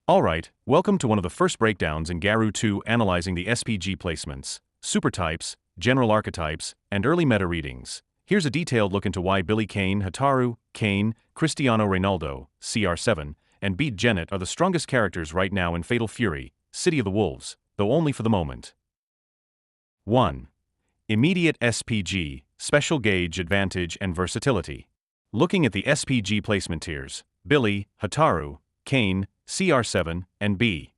Alright, welcome to one of the first breakdowns in Garou 2 analyzing the SPG placements, super types, general archetypes, and early meta readings. Here's a detailed look into why Billy Kane, Hataru, Kane, Cristiano Ronaldo, CR7, and Beat Janet are the strongest characters right now in Fatal Fury, City of the Wolves, though only for the moment. 1. Immediate SPG, Special Gauge Advantage and Versatility. Looking at the SPG placement tiers, Billy, Hataru, Kane, CR7, and B.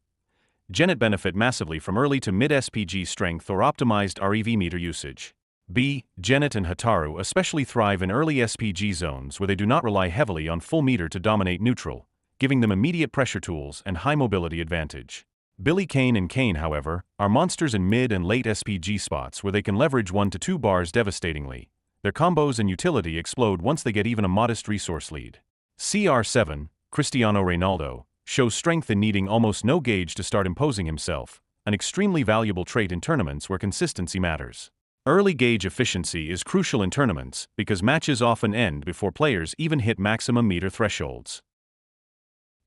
Janet benefit massively from early to mid SPG strength or optimized REV meter usage. B. Janet and Hataru especially thrive in early SPG zones where they do not rely heavily on full meter to dominate neutral, giving them immediate pressure tools and high mobility advantage. Billy Kane and Kane, however, are monsters in mid and late SPG spots where they can leverage 1 to 2 bars devastatingly. Their combos and utility explode once they get even a modest resource lead. CR7, Cristiano Ronaldo, shows strength in needing almost no gauge to start imposing himself, an extremely valuable trait in tournaments where consistency matters. Early gauge efficiency is crucial in tournaments because matches often end before players even hit maximum meter thresholds.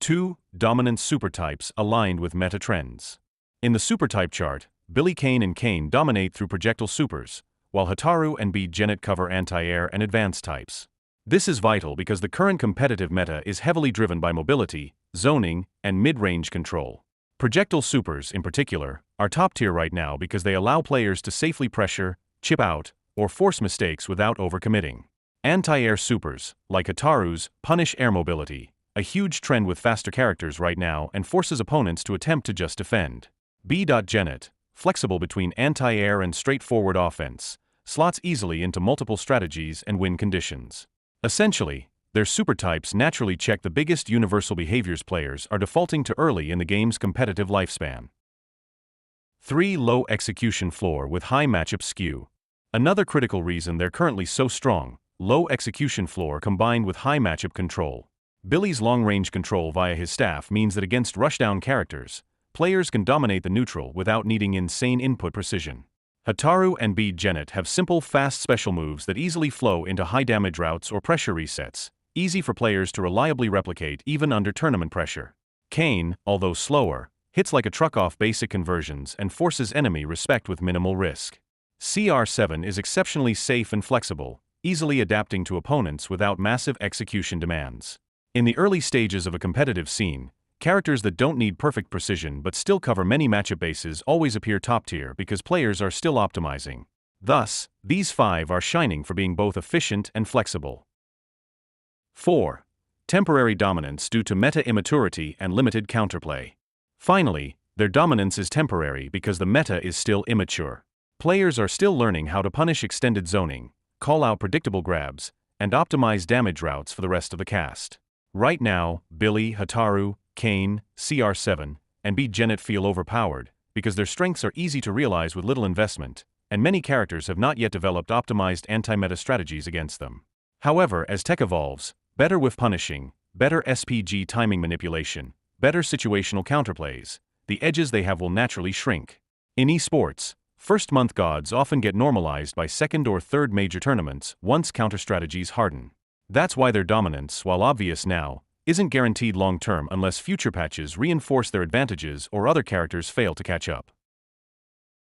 2. Dominant supertypes aligned with meta trends. In the supertype chart, Billy Kane and Kane dominate through projectile supers, while Hataru and Beat Janet cover anti-air and advanced types. This is vital because the current competitive meta is heavily driven by mobility, zoning, and mid-range control. Projectile supers, in particular, are top tier right now because they allow players to safely pressure, chip out, or force mistakes without overcommitting. Anti-air supers, like Hataru's, punish air mobility, a huge trend with faster characters right now and forces opponents to attempt to just defend. B. Janet, flexible between anti-air and straightforward offense, slots easily into multiple strategies and win conditions. Essentially, their supertypes naturally check the biggest universal behaviors players are defaulting to early in the game's competitive lifespan. 3. Low execution floor with high matchup skew. Another critical reason they're currently so strong, low execution floor combined with high matchup control. Billy's long-range control via his staff means that against rushdown characters, players can dominate the neutral without needing insane input precision. Hataru and Beat Janet have simple, fast special moves that easily flow into high-damage routes or pressure resets, easy for players to reliably replicate even under tournament pressure. Kane, although slower, hits like a truck off basic conversions and forces enemy respect with minimal risk. CR7 is exceptionally safe and flexible, easily adapting to opponents without massive execution demands. In the early stages of a competitive scene, characters that don't need perfect precision but still cover many matchup bases always appear top tier because players are still optimizing. Thus, these 5 are shining for being both efficient and flexible. 4. Temporary dominance due to meta immaturity and limited counterplay. Finally, their dominance is temporary because the meta is still immature. Players are still learning how to punish extended zoning, call out predictable grabs, and optimize damage routes for the rest of the cast. Right now, Billy, Hataru, Kane, CR7, and Beat Janet feel overpowered because their strengths are easy to realize with little investment, and many characters have not yet developed optimized anti-meta strategies against them. However, as tech evolves, better whiff punishing, better SPG timing manipulation, better situational counterplays, the edges they have will naturally shrink. In esports, first-month gods often get normalized by second or third major tournaments once counter strategies harden. That's why their dominance, while obvious now, isn't guaranteed long-term unless future patches reinforce their advantages or other characters fail to catch up.